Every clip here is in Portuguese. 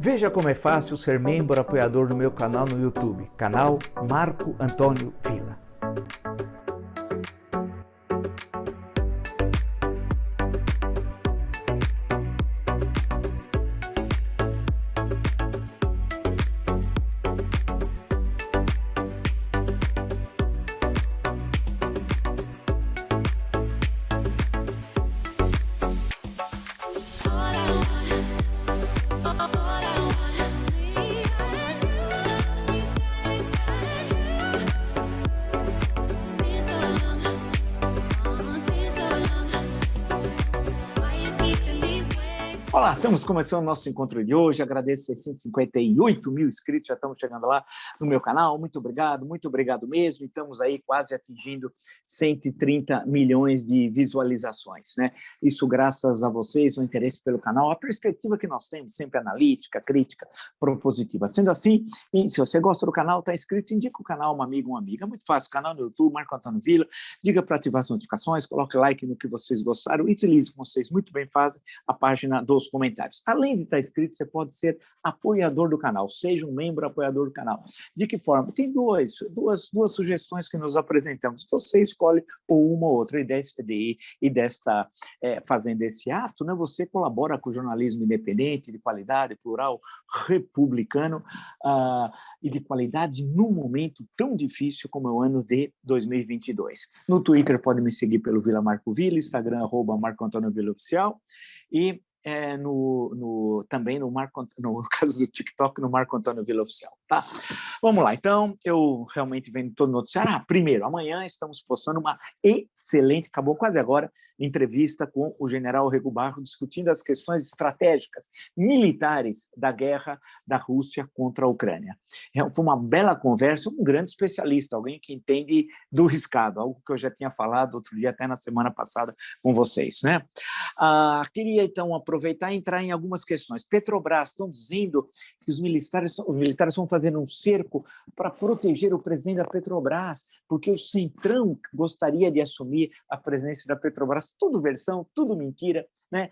Veja como é fácil ser membro apoiador do meu canal no YouTube, canal Marco Antônio Villa. Olá, estamos começando o nosso encontro de hoje. Agradeço 658 mil inscritos, já estamos chegando lá no meu canal. Muito obrigado mesmo. Estamos aí quase atingindo 130 milhões de visualizações, né? Isso graças a vocês, o interesse pelo canal, a perspectiva que nós temos, sempre analítica, crítica, propositiva. Sendo assim, se você gosta do canal, está inscrito, indica o canal a um amigo, uma amiga. É muito fácil, canal no YouTube, Marco Antônio Villa. Diga para ativar as notificações, coloque like no que vocês gostaram e utilize, como vocês muito bem fazem, a página dos comentários. Além de estar inscrito, você pode ser apoiador do canal, seja um membro apoiador do canal. De que forma? Tem duas sugestões que nos apresentamos. Você escolhe ou uma ou outra, fazendo esse ato, né, você colabora com o jornalismo independente, de qualidade, plural, republicano, e de qualidade num momento tão difícil como é o ano de 2022. No Twitter pode me seguir pelo Villa Marco Villa, Instagram @Marco Antônio Villa Oficial, e também no caso do TikTok, no Marco Antônio Villa Oficial, tá? Vamos lá, então, eu realmente venho todo noticiário. Primeiro, amanhã estamos postando uma excelente, acabou quase agora, entrevista com o general Rego Barro, discutindo as questões estratégicas, militares da guerra da Rússia contra a Ucrânia. Foi uma bela conversa, um grande especialista, alguém que entende do riscado, algo que eu já tinha falado outro dia, até na semana passada, com vocês, né? Queria, então, aproveitar e entrar em algumas questões. Petrobras, estão dizendo que os militares vão fazer um cerco para proteger o presidente da Petrobras, porque o Centrão gostaria de assumir a presidência da Petrobras. Tudo versão, tudo mentira, né?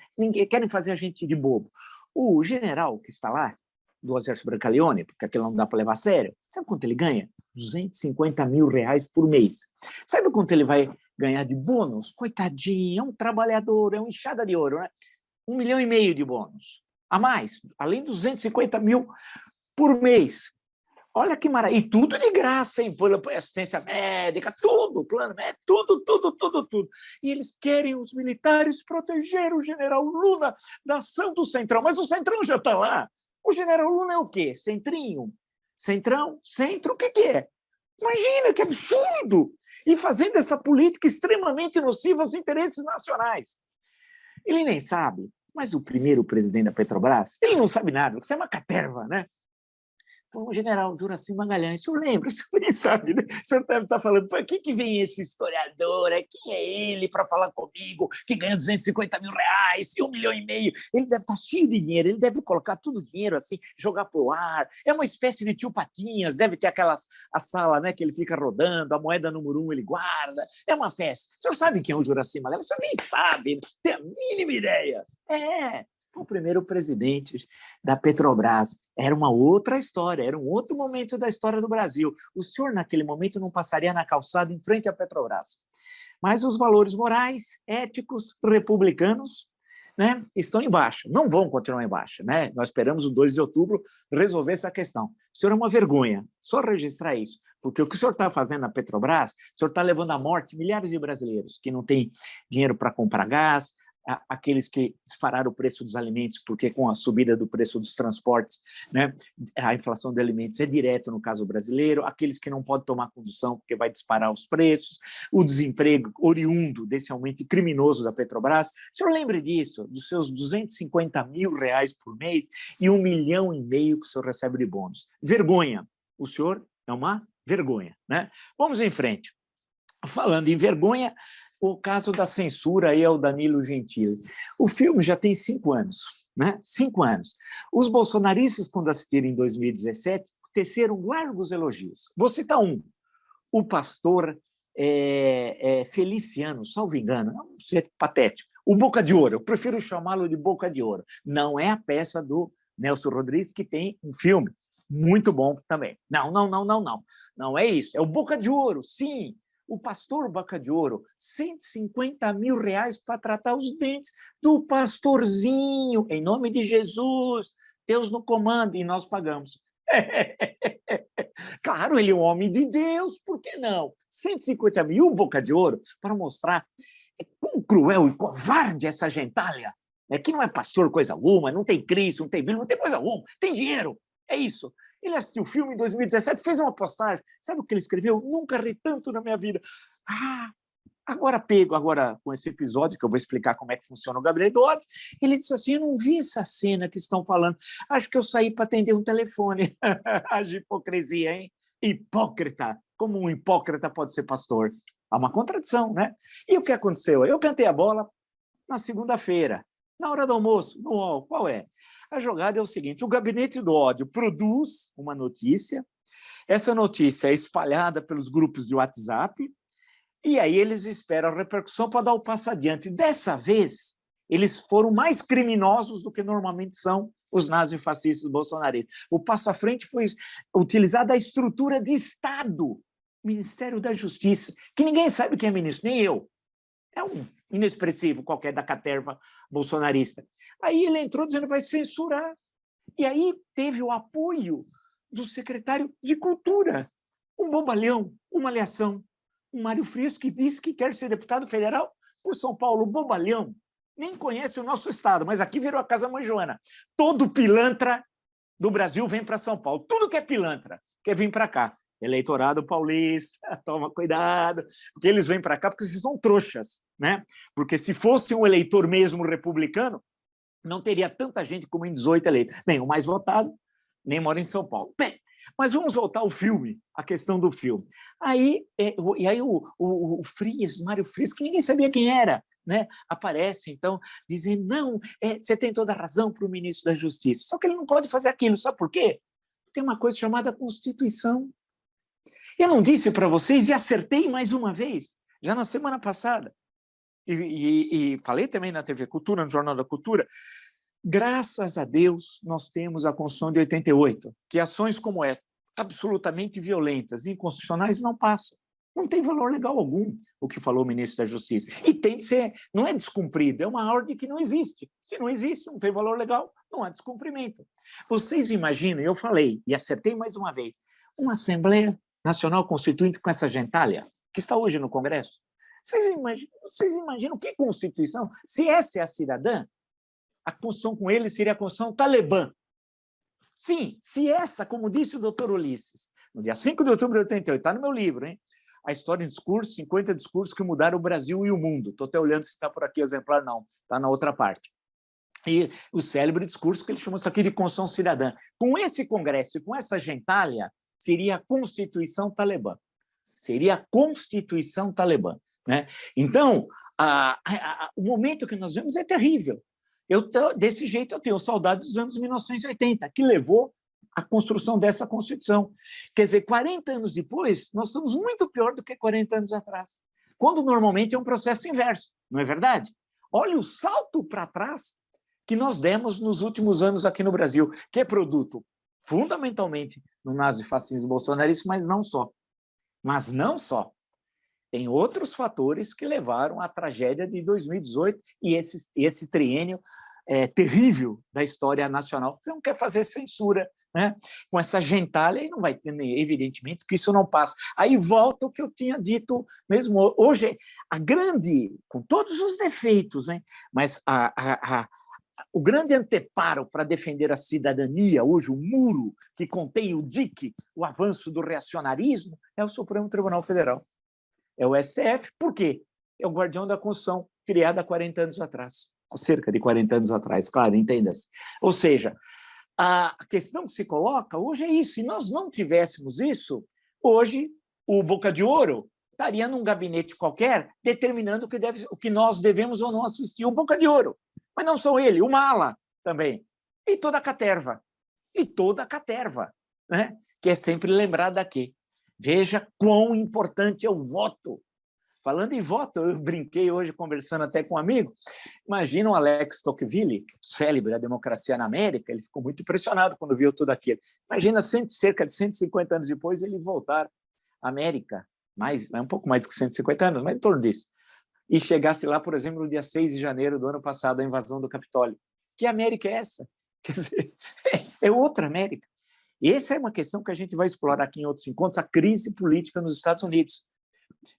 Querem fazer a gente de bobo. O general que está lá, do Exército Brancaleone, porque aquilo não dá para levar a sério, sabe quanto ele ganha? R$250 mil por mês. Sabe quanto ele vai ganhar de bônus? Coitadinho, é um trabalhador, é uma enxada de ouro, né? 1,5 milhão de bônus. A mais, além de 250 mil por mês. Olha que maravilha. E tudo de graça, hein? Assistência médica, tudo, plano médico, tudo. E eles querem, os militares, proteger o general Lula da ação do Centrão. Mas o Centrão já está lá. O general Lula é o quê? Centrinho? Centrão? Centro? O que é? Imagina, que absurdo! E fazendo essa política extremamente nociva aos interesses nacionais. Ele nem sabe, mas o primeiro presidente da Petrobras, ele não sabe nada, você é uma caterva, né? Foi o general Juracy Magalhães, o senhor lembra? O senhor nem sabe, né? O senhor deve estar falando, por que vem esse historiador? Quem é ele para falar comigo, que ganha 250 mil reais e 1,5 milhão? Ele deve estar cheio de dinheiro, ele deve colocar todo o dinheiro assim, jogar para o ar. É uma espécie de tio Patinhas, deve ter a sala, né, que ele fica rodando, a moeda número 1 ele guarda. É uma festa. O senhor sabe quem é o Juracy Magalhães? O senhor nem sabe, não tem a mínima ideia. O primeiro presidente da Petrobras. Era uma outra história, era um outro momento da história do Brasil. O senhor, naquele momento, não passaria na calçada em frente à Petrobras. Mas os valores morais, éticos, republicanos, né, estão em baixa, não vão continuar em baixa, né? Nós esperamos o 2 de outubro resolver essa questão. O senhor é uma vergonha, só registrar isso, porque o que o senhor está fazendo na Petrobras, o senhor está levando à morte milhares de brasileiros que não têm dinheiro para comprar gás, aqueles que dispararam o preço dos alimentos, porque com a subida do preço dos transportes, né, a inflação de alimentos é direto no caso brasileiro, aqueles que não podem tomar condução porque vai disparar os preços, o desemprego oriundo desse aumento criminoso da Petrobras. O senhor lembre disso, dos seus 250 mil reais por mês e 1,5 milhão que o senhor recebe de bônus. Vergonha. O senhor é uma vergonha, né? Vamos em frente. Falando em vergonha, o caso da censura aí é o Danilo Gentili. O filme já tem 5 anos, né? 5 anos. Os bolsonaristas, quando assistiram em 2017, teceram largos elogios. Vou citar um. O pastor Feliciano, salvo engano, é um sujeito patético. O Boca de Ouro, eu prefiro chamá-lo de Boca de Ouro. Não é a peça do Nelson Rodrigues, que tem um filme muito bom também. Não, não, não, não, não. Não é isso. É o Boca de Ouro, sim. O pastor Boca de Ouro, R$ 150 mil para tratar os dentes do pastorzinho, em nome de Jesus, Deus no comando, e nós pagamos. Claro, ele é um homem de Deus, por que não? 150 mil, Boca de Ouro, para mostrar quão cruel e covarde essa gentalha. Que não é pastor coisa alguma, não tem Cristo, não tem Bíblia, não tem coisa alguma, tem dinheiro, é isso. Ele assistiu o filme em 2017, fez uma postagem, sabe o que ele escreveu? Nunca ri tanto na minha vida. Agora com esse episódio, que eu vou explicar como é que funciona o gabinete do ódio, ele disse assim, eu não vi essa cena que estão falando, acho que eu saí para atender um telefone. Haja hipocrisia, hein? Hipócrita. Como um hipócrita pode ser pastor? Há uma contradição, né? E o que aconteceu? Eu cantei a bola na segunda-feira, na hora do almoço, no UOL. Qual é? A jogada é o seguinte, o gabinete do ódio produz uma notícia, essa notícia é espalhada pelos grupos de WhatsApp, e aí eles esperam a repercussão para dar o passo adiante. Dessa vez, eles foram mais criminosos do que normalmente são os nazifascistas bolsonaristas. O passo à frente foi utilizada a estrutura de Estado, Ministério da Justiça, que ninguém sabe quem é ministro, nem eu. É um inexpressivo qualquer da caterva bolsonarista. Aí ele entrou dizendo que vai censurar. E aí teve o apoio do secretário de Cultura, um bobalhão, uma alheação, um Mário Frias, que disse que quer ser deputado federal por São Paulo, bobalhão, nem conhece o nosso estado, mas aqui virou a Casa Mãe Joana. Todo pilantra do Brasil vem para São Paulo. Tudo que é pilantra quer vir para cá. Eleitorado paulista, toma cuidado, porque eles vêm para cá porque vocês são trouxas, né? Porque se fosse um eleitor mesmo republicano, não teria tanta gente como em 18 eleitos. Nem o mais votado, nem mora em São Paulo. Bem, mas vamos voltar ao filme, a questão do filme. Aí o Frias, Mário Frias, que ninguém sabia quem era, né? Aparece, então, dizendo, não, você tem toda a razão para o ministro da Justiça. Só que ele não pode fazer aquilo, sabe por quê? Tem uma coisa chamada Constituição. Eu não disse para vocês, e acertei mais uma vez, já na semana passada, e falei também na TV Cultura, no Jornal da Cultura, graças a Deus nós temos a Constituição de 88, que ações como essa, absolutamente violentas, inconstitucionais, não passam. Não tem valor legal algum, o que falou o ministro da Justiça. E tem de ser, não é descumprido, é uma ordem que não existe. Se não existe, não tem valor legal, não há descumprimento. Vocês imaginam, eu falei, e acertei mais uma vez, uma Assembleia Nacional Constituinte com essa gentalha, que está hoje no Congresso? Vocês imaginam que Constituição? Se essa é a cidadã, a Constituição com ele seria a Constituição talibã. Sim, se essa, como disse o doutor Ulisses, no dia 5 de outubro de 88, está no meu livro, hein? A História em Discurso, 50 discursos que mudaram o Brasil e o mundo. Estou até olhando se está por aqui o exemplar, não, está na outra parte. E o célebre discurso que ele chama isso aqui de Constituição Cidadã. Com esse congresso e com essa gentalha, seria a Constituição talibã. Seria a Constituição talibã, né? Então, o momento que nós vemos é terrível. Desse jeito, eu tenho saudade dos anos 1980, que levou à construção dessa Constituição. Quer dizer, 40 anos depois, nós estamos muito pior do que 40 anos atrás, quando normalmente é um processo inverso, não é verdade? Olha o salto para trás que nós demos nos últimos anos aqui no Brasil, que é produto, fundamentalmente, do nazifascismo bolsonarista, mas não só. Mas não só. Tem outros fatores que levaram à tragédia de 2018 e esse triênio terrível da história nacional, que não quer fazer censura, né? Com essa gentalha, e não vai ter, evidentemente, que isso não passa. Aí volta o que eu tinha dito mesmo hoje, com todos os defeitos, hein? Mas o grande anteparo para defender a cidadania, hoje o muro que contém o dique, o avanço do reacionarismo, é o Supremo Tribunal Federal. É o STF, por quê? É o guardião da Constituição, criada há 40 anos atrás, há cerca de 40 anos atrás, claro, entenda-se. Ou seja, a questão que se coloca hoje é isso, se nós não tivéssemos isso, hoje o Boca de Ouro estaria num gabinete qualquer determinando o que nós devemos ou não assistir, o Boca de Ouro. Mas não só ele, o Mala também, e toda a caterva, né? Que é sempre lembrada aqui. Veja quão importante é o voto. Falando em voto, eu brinquei hoje, conversando até com um amigo, imagina o Alex Tocqueville, célebre da democracia na América, ele ficou muito impressionado quando viu tudo aquilo. Imagina, cerca de 150 anos depois, ele voltar à América, um pouco mais de 150 anos, mas em torno disso, e chegasse lá, por exemplo, no dia 6 de janeiro do ano passado, a invasão do Capitólio. Que América é essa? Quer dizer, é outra América. Essa é uma questão que a gente vai explorar aqui em outros encontros, a crise política nos Estados Unidos.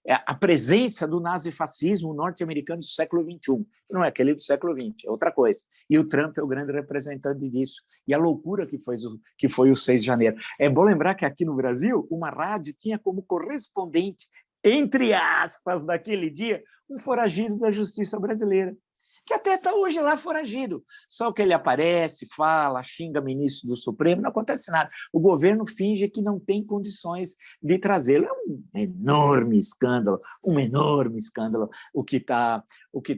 A presença do nazifascismo norte-americano do século XXI, que não é aquele do século XX, é outra coisa. E o Trump é o grande representante disso. E a loucura que foi o 6 de janeiro. É bom lembrar que aqui no Brasil, uma rádio tinha como correspondente, entre aspas, daquele dia, um foragido da justiça brasileira, que até está hoje lá foragido. Só que ele aparece, fala, xinga ministro do Supremo, não acontece nada. O governo finge que não tem condições de trazê-lo. É um enorme escândalo o que está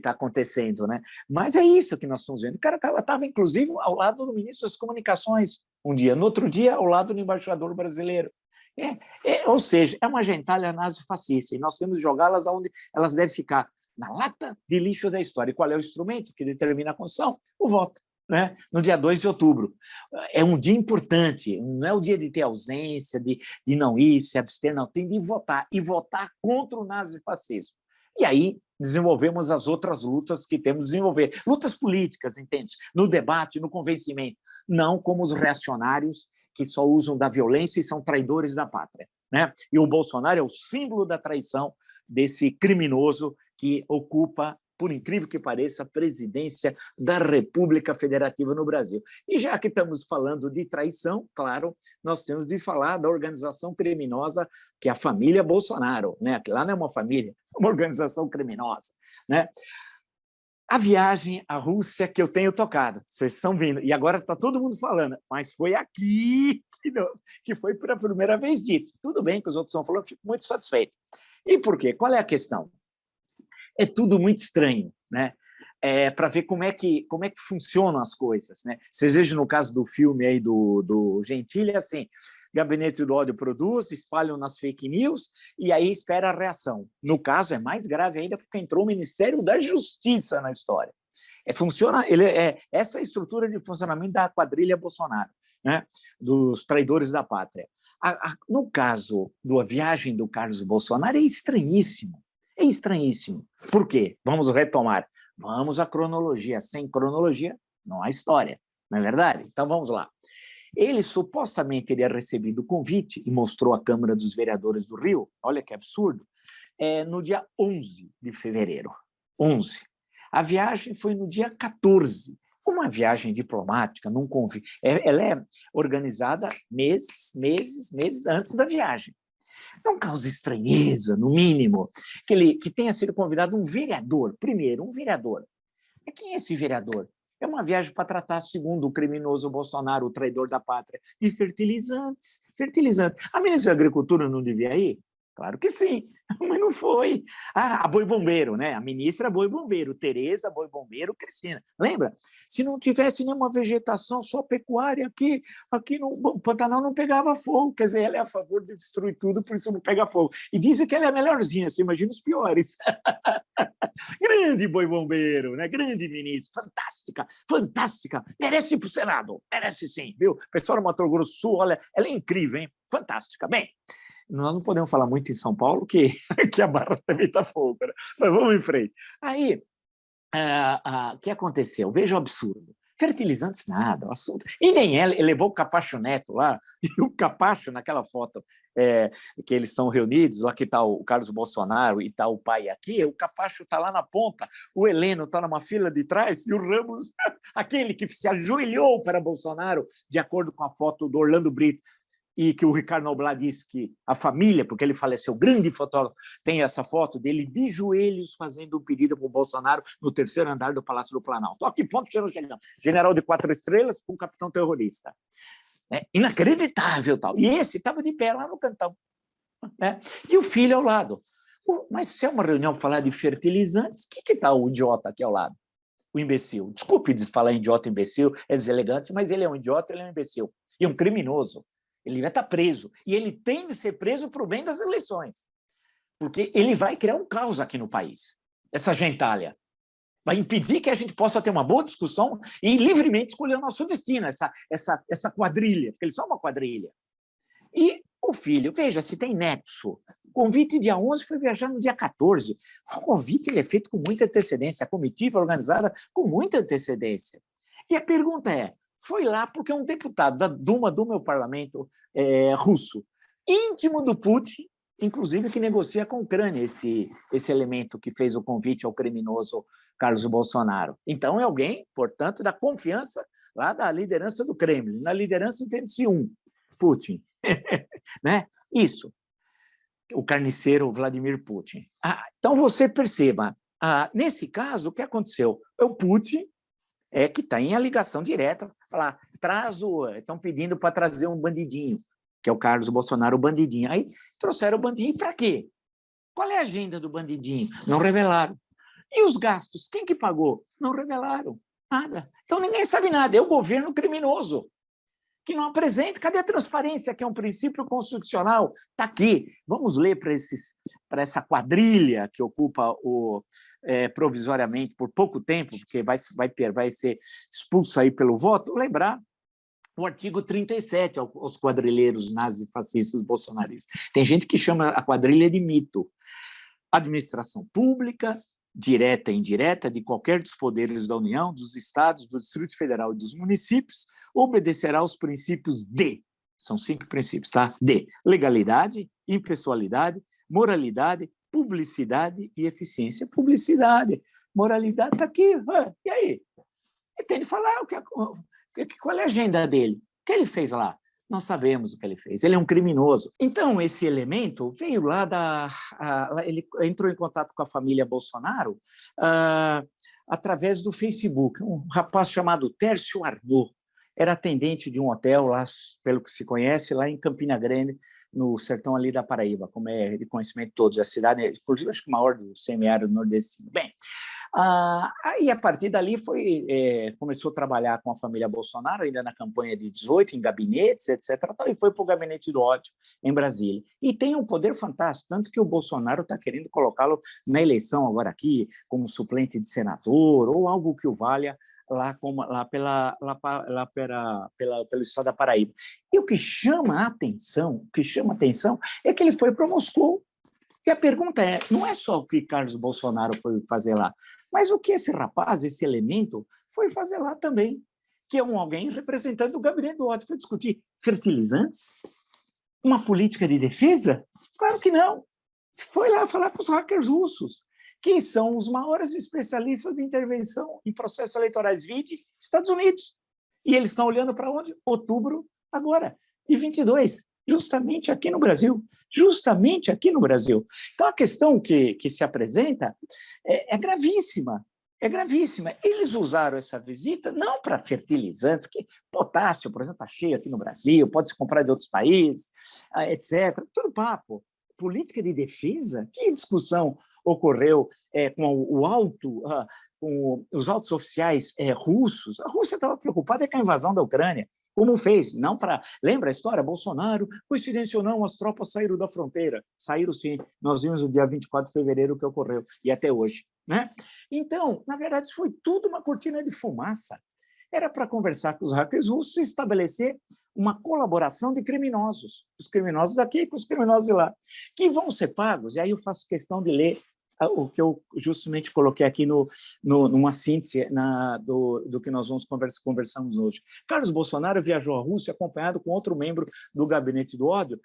acontecendo, né? Mas é isso que nós estamos vendo. O cara estava, inclusive, ao lado do ministro das Comunicações um dia, no outro dia, ao lado do embaixador brasileiro. Ou seja, é uma gentalha nazifascista, e nós temos que jogá-las onde elas devem ficar, na lata de lixo da história. E qual é o instrumento que determina a Constituição? O voto, né? No dia 2 de outubro. É um dia importante, não é o dia de ter ausência, de não ir, se abster, não. Tem de votar, e votar contra o nazifascismo. E aí desenvolvemos as outras lutas que temos de desenvolver. Lutas políticas, entende? No debate, no convencimento. Não como os reacionários que só usam da violência e são traidores da pátria, né? E o Bolsonaro é o símbolo da traição desse criminoso que ocupa, por incrível que pareça, a presidência da República Federativa no Brasil. E já que estamos falando de traição, claro, nós temos de falar da organização criminosa que é a família Bolsonaro, né? Que lá não é uma família, é uma organização criminosa, né? A viagem à Rússia que eu tenho tocado, vocês estão vindo, e agora está todo mundo falando, mas foi aqui que foi pela primeira vez dito. Tudo bem que os outros estão falando, fico muito satisfeito. E por quê? Qual é a questão? É tudo muito estranho, né? Para ver como é que funcionam as coisas, né? Vocês vejam no caso do filme aí do Gentili, assim, Gabinete do Ódio produz, espalham nas fake news e aí espera a reação. No caso, é mais grave ainda porque entrou o Ministério da Justiça na história. Essa é a estrutura de funcionamento da quadrilha Bolsonaro, né? Dos traidores da pátria. No caso da viagem do Carlos Bolsonaro, é estranhíssimo. É estranhíssimo. Por quê? Vamos retomar. Vamos à cronologia. Sem cronologia, não há história. Não é verdade? Então, vamos lá. Ele supostamente teria recebido o convite e mostrou à Câmara dos Vereadores do Rio, olha que absurdo, no dia 11 de fevereiro. 11. A viagem foi no dia 14. Uma viagem diplomática, num convite. Ela é organizada meses antes da viagem. Então, causa estranheza, no mínimo, que tenha sido convidado um vereador, primeiro, um vereador. E quem é esse vereador? É uma viagem para tratar, segundo o criminoso Bolsonaro, o traidor da pátria, de fertilizantes. A ministra da Agricultura não devia ir? Claro que sim, mas não foi. A Boi Bombeiro, né? A ministra Boi Bombeiro, Tereza Boi Bombeiro Cristina. Lembra? Se não tivesse nenhuma vegetação, só pecuária aqui no Pantanal não pegava fogo. Quer dizer, ela é a favor de destruir tudo, por isso não pega fogo. E dizem que ela é a melhorzinha, você imagina os piores. Grande Boi Bombeiro, né? Grande ministra, fantástica. Merece ir para o Senado, merece sim, viu? O pessoal do Mato Grosso do Sul, olha, ela é incrível, hein? Fantástica. Bem, nós não podemos falar muito em São Paulo, que a barra também está fogo, né? Mas vamos em frente. Aí, o que aconteceu? Veja o absurdo. Fertilizantes, nada, o assunto. E nem ela, ele levou o Capacho Neto lá, e o Capacho, naquela foto que eles estão reunidos, lá que está o Carlos Bolsonaro e está o pai aqui, o Capacho está lá na ponta, o Heleno está numa fila de trás, e o Ramos, aquele que se ajoelhou para Bolsonaro, de acordo com a foto do Orlando Brito, e que o Ricardo Noblat disse que a família, porque ele faleceu, grande fotógrafo, tem essa foto dele de joelhos fazendo um pedido para o Bolsonaro no terceiro andar do Palácio do Planalto. A que ponto chegamos? General de 4 estrelas com um capitão terrorista. Inacreditável tal. E esse estava de pé lá no cantão, né? E o filho ao lado. Mas se é uma reunião para falar de fertilizantes, que está o idiota aqui ao lado? O imbecil. Desculpe falar idiota e imbecil, é deselegante, mas ele é um idiota, ele é um imbecil. E um criminoso. Ele vai estar preso. E ele tem de ser preso para o bem das eleições. porque ele vai criar um caos aqui no país, essa gentalha. Vai impedir que a gente possa ter uma boa discussão e livremente escolher o nosso destino, essa quadrilha, porque eles são uma quadrilha. E o filho, veja, se tem nexo. O convite dia 11 foi viajar no dia 14. O convite ele é feito com muita antecedência, a comitiva é organizada com muita antecedência. E a pergunta é, foi lá porque um deputado da Duma, do meu parlamento russo, íntimo do Putin, inclusive que negocia com a Ucrânia esse elemento que fez o convite ao criminoso Carlos Bolsonaro. Então, é alguém, portanto, da confiança lá da liderança do Kremlin. Na liderança entende-se Putin. Né? Isso, o carniceiro Vladimir Putin. Então, você perceba, nesse caso, o que aconteceu? O Putin que tem a ligação direta, falar, estão pedindo para trazer um bandidinho, que é o Carlos Bolsonaro, o bandidinho. Aí trouxeram o bandidinho para quê? Qual é a agenda do bandidinho? Não revelaram. E os gastos? Quem que pagou? Não revelaram. Nada. Então, ninguém sabe nada. É o governo criminoso que não apresenta. Cadê a transparência, que é um princípio constitucional? Está aqui. Vamos ler para essa quadrilha que ocupa provisoriamente por pouco tempo, porque vai ser expulso aí pelo voto, lembrar o artigo 37 aos quadrilheiros nazifascistas bolsonaristas. Tem gente que chama a quadrilha de mito. Administração pública, direta e indireta, de qualquer dos poderes da União, dos estados, do Distrito Federal e dos municípios, obedecerá aos princípios são 5 princípios, tá? De legalidade, impessoalidade, moralidade, publicidade e eficiência. Publicidade, moralidade, está aqui. E aí? Ele tem de falar qual é a agenda dele. O que ele fez lá? Não sabemos o que ele fez. Ele é um criminoso. Então, esse elemento veio lá ele entrou em contato com a família Bolsonaro através do Facebook. Um rapaz chamado Tércio Arnaud era atendente de um hotel lá, pelo que se conhece, lá em Campina Grande, no sertão ali da Paraíba, como é de conhecimento de todos. A cidade, inclusive, acho que maior do semiárido nordestino. Bem, aí, a partir dali, começou a trabalhar com a família Bolsonaro, ainda na campanha de 18, em gabinetes, etc., e foi para o gabinete do ódio, em Brasília. E tem um poder fantástico, tanto que o Bolsonaro está querendo colocá-lo na eleição agora aqui, como suplente de senador, ou algo que o valha pelo estado da Paraíba. E o que chama a atenção, é que ele foi para Moscou. E a pergunta não é só o que Carlos Bolsonaro foi fazer lá, mas o que esse rapaz, esse elemento, foi fazer lá também, que é alguém representante do gabinete do ódio. Foi discutir fertilizantes? Uma política de defesa? Claro que não. Foi lá falar com os hackers russos, que são os maiores especialistas em intervenção em processos eleitorais, vide Estados Unidos. E eles estão olhando para onde? Outubro agora, de 22, justamente aqui no Brasil. Justamente aqui no Brasil. Então, a questão que se apresenta é gravíssima. É gravíssima. Eles usaram essa visita não para fertilizantes, que potássio, por exemplo, está cheio aqui no Brasil, pode se comprar de outros países, etc. Tudo papo. Política de defesa? Que discussão ocorreu com os altos oficiais russos? A Rússia estava preocupada com a invasão da Ucrânia. Como fez? Não para... Lembra a história? Bolsonaro, coincidência ou não, as tropas saíram da fronteira. Saíram, sim. Nós vimos no dia 24 de fevereiro o que ocorreu, e até hoje. Né? Então, na verdade, isso foi tudo uma cortina de fumaça. Era para conversar com os hackers russos e estabelecer uma colaboração de criminosos. Os criminosos daqui com os criminosos de lá, que vão ser pagos. E aí eu faço questão de ler o que eu justamente coloquei aqui numa síntese do que nós conversamos hoje. Carlos Bolsonaro viajou à Rússia acompanhado com outro membro do gabinete do ódio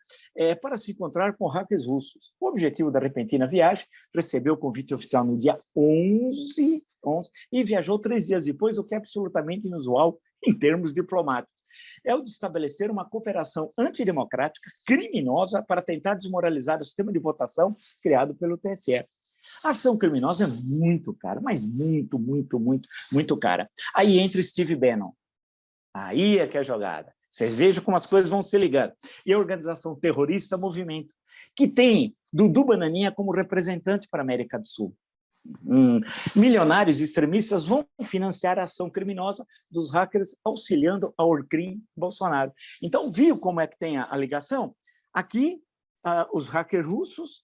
para se encontrar com hackers russos. O objetivo da repentina viagem, recebeu o convite oficial no dia 11 e viajou 3 dias depois, o que é absolutamente inusual em termos diplomáticos. É o de estabelecer uma cooperação antidemocrática, criminosa, para tentar desmoralizar o sistema de votação criado pelo TSE. A ação criminosa é muito cara, mas muito, muito, muito, muito cara. Aí entra Steve Bannon. Aí é que é a jogada. Vocês vejam como as coisas vão se ligando. E a organização terrorista Movimento, que tem Dudu Bananinha como representante para a América do Sul. Milionários extremistas vão financiar a ação criminosa dos hackers, auxiliando a Orcrim Bolsonaro. Então, viu como é que tem a ligação? Aqui, os hackers russos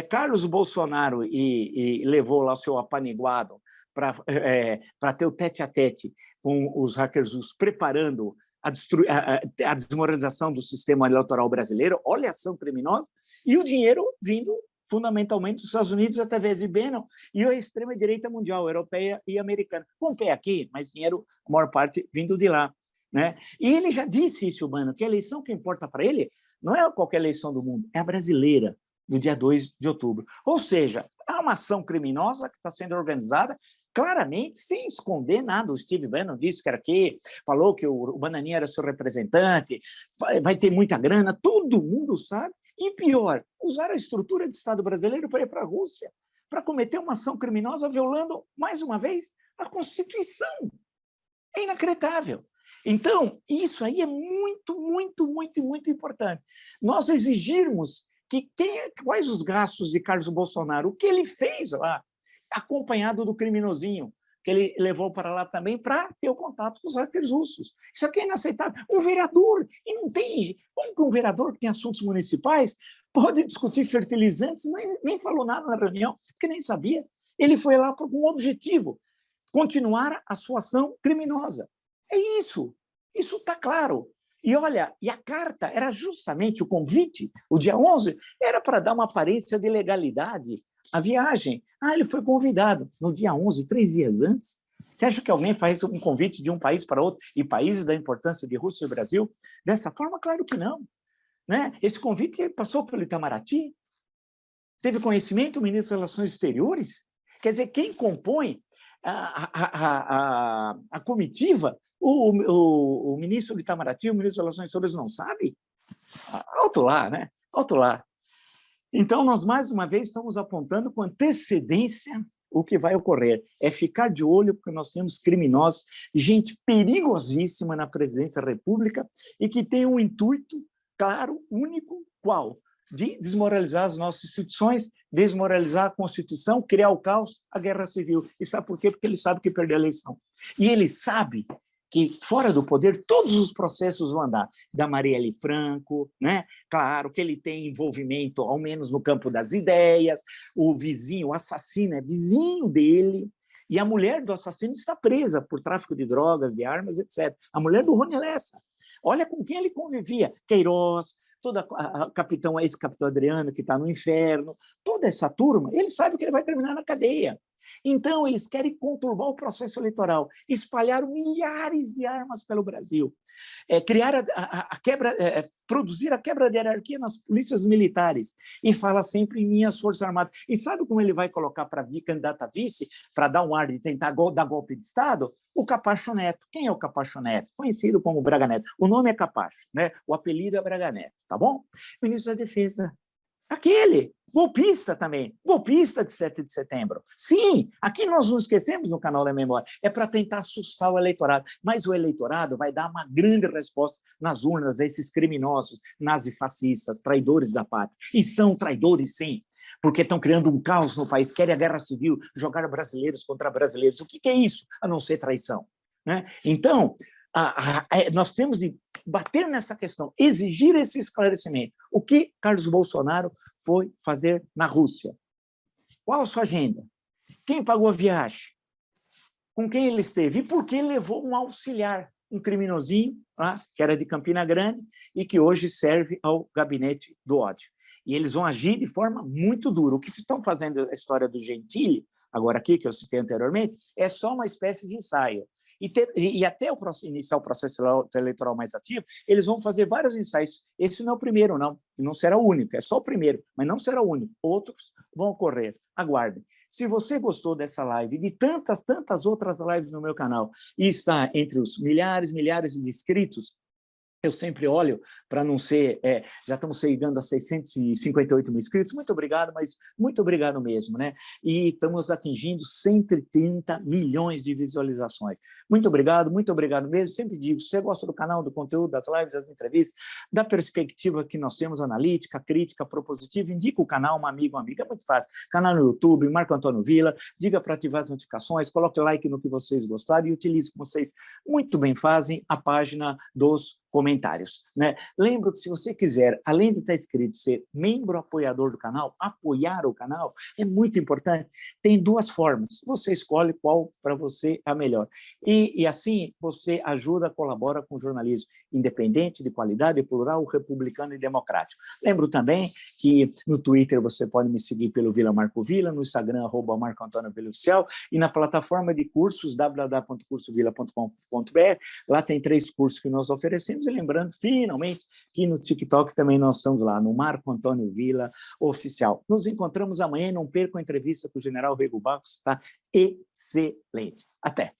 Carlos Bolsonaro e levou lá o seu apaniguado para ter o tete-a-tete com os hackers russos, preparando a desmoralização do sistema eleitoral brasileiro, olha a ação criminosa, e o dinheiro vindo fundamentalmente dos Estados Unidos através de Bannon e a extrema-direita mundial, europeia e americana. Com pé aqui, mas dinheiro, a maior parte, vindo de lá. Né? E ele já disse isso, Bannon, que a eleição que importa para ele não é qualquer eleição do mundo, é a brasileira, do dia 2 de outubro. Ou seja, há uma ação criminosa que está sendo organizada claramente, sem esconder nada. O Steve Bannon disse que era aqui, falou que o Bananinha era seu representante, vai ter muita grana, todo mundo sabe. E pior, usar a estrutura de Estado brasileiro para ir para a Rússia, para cometer uma ação criminosa violando, mais uma vez, a Constituição. É inacreditável. Então, isso aí é muito, muito, muito, muito importante. Nós exigirmos quais os gastos de Carlos Bolsonaro, o que ele fez lá, acompanhado do criminosinho, que ele levou para lá também para ter o contato com os hackers russos. Isso aqui é inaceitável. Um vereador, e não tem... Como que um vereador que tem assuntos municipais pode discutir fertilizantes? Nem falou nada na reunião, porque nem sabia. Ele foi lá com um objetivo, continuar a sua ação criminosa. É isso. Isso está claro. E olha, e a carta era justamente o convite, o dia 11, era para dar uma aparência de legalidade à viagem. Ele foi convidado no dia 11, 3 dias antes. Você acha que alguém faz um convite de um país para outro, e países da importância de Rússia e Brasil? Dessa forma, claro que não. Né? Esse convite passou pelo Itamaraty? Teve conhecimento o ministro das Relações Exteriores? Quer dizer, quem compõe a comitiva, o ministro do Itamaraty, o ministro das Relações Exteriores não sabe? Alto lá, né? Alto lá. Então, nós, mais uma vez, estamos apontando com antecedência o que vai ocorrer. É ficar de olho, porque nós temos criminosos, gente perigosíssima na presidência da República e que tem um intuito claro, único, qual? De desmoralizar as nossas instituições, desmoralizar a Constituição, criar o caos, a guerra civil. E sabe por quê? Porque ele sabe que perdeu a eleição. E ele sabe que, fora do poder, todos os processos vão andar. Da Marielle Franco, né? Claro que ele tem envolvimento, ao menos no campo das ideias, o vizinho, o assassino é vizinho dele, e a mulher do assassino está presa por tráfico de drogas, de armas, etc. A mulher do Rony Lessa. Olha com quem ele convivia. Queiroz, toda esse capitão Adriano que está no inferno, toda essa turma, ele sabe que ele vai terminar na cadeia. Então, eles querem conturbar o processo eleitoral, espalhar milhares de armas pelo Brasil, produzir a quebra de hierarquia nas polícias militares, e fala sempre em minhas forças armadas. E sabe como ele vai colocar para candidato a vice, para dar um ar de tentar dar golpe de Estado? O Capacho Neto. Quem é o Capacho Neto? Conhecido como Braga Neto. O nome é Capacho, né? O apelido é Braga Neto, tá bom? Ministro da Defesa. Aquele, golpista também, golpista de 7 de setembro. Sim, aqui nós não esquecemos no canal da Memória, é para tentar assustar o eleitorado, mas o eleitorado vai dar uma grande resposta nas urnas a esses criminosos, nazifascistas, traidores da pátria. E são traidores, sim, porque estão criando um caos no país, querem a guerra civil, jogar brasileiros contra brasileiros. O que é isso, a não ser traição? Né? Então, nós temos de bater nessa questão, exigir esse esclarecimento. O que Carlos Bolsonaro foi fazer na Rússia? Qual a sua agenda? Quem pagou a viagem? Com quem ele esteve? E por que levou um auxiliar, um criminosinho, que era de Campina Grande e que hoje serve ao gabinete do ódio? E eles vão agir de forma muito dura. O que estão fazendo a história do Gentili, agora aqui, que eu citei anteriormente, é só uma espécie de ensaio. E até iniciar o processo eleitoral mais ativo, eles vão fazer vários ensaios. Esse não é o primeiro, não. E não será o único. É só o primeiro, mas não será o único. Outros vão ocorrer. Aguardem. Se você gostou dessa live e de tantas outras lives no meu canal e está entre os milhares de inscritos, eu sempre olho para não ser... já estamos chegando a 658 mil inscritos. Muito obrigado, mas muito obrigado mesmo, né? E estamos atingindo 130 milhões de visualizações. Muito obrigado mesmo. Sempre digo, se você gosta do canal, do conteúdo, das lives, das entrevistas, da perspectiva que nós temos, analítica, crítica, propositiva, indica o canal, uma amiga, uma amiga. É muito fácil. Canal no YouTube, Marco Antônio Villa, diga para ativar as notificações, coloque like no que vocês gostaram e utilize, como vocês muito bem fazem, a página dos comentários, né? Lembro que se você quiser, além de estar inscrito, ser membro apoiador do canal, apoiar o canal, é muito importante. Tem duas formas, você escolhe qual para você é a melhor. E assim você ajuda, colabora com o jornalismo independente, de qualidade, plural, republicano e democrático. Lembro também que no Twitter você pode me seguir pelo Vila Marco Vila, no Instagram, @Marco Antônio Vila Oficial, e na plataforma de cursos, www.cursovila.com.br. Lá tem 3 cursos que nós oferecemos, e lembrando, finalmente, que no TikTok também nós estamos lá, no Marco Antônio Vila Oficial. Nos encontramos amanhã, não percam a entrevista com o general Rego Barros, está excelente. Até!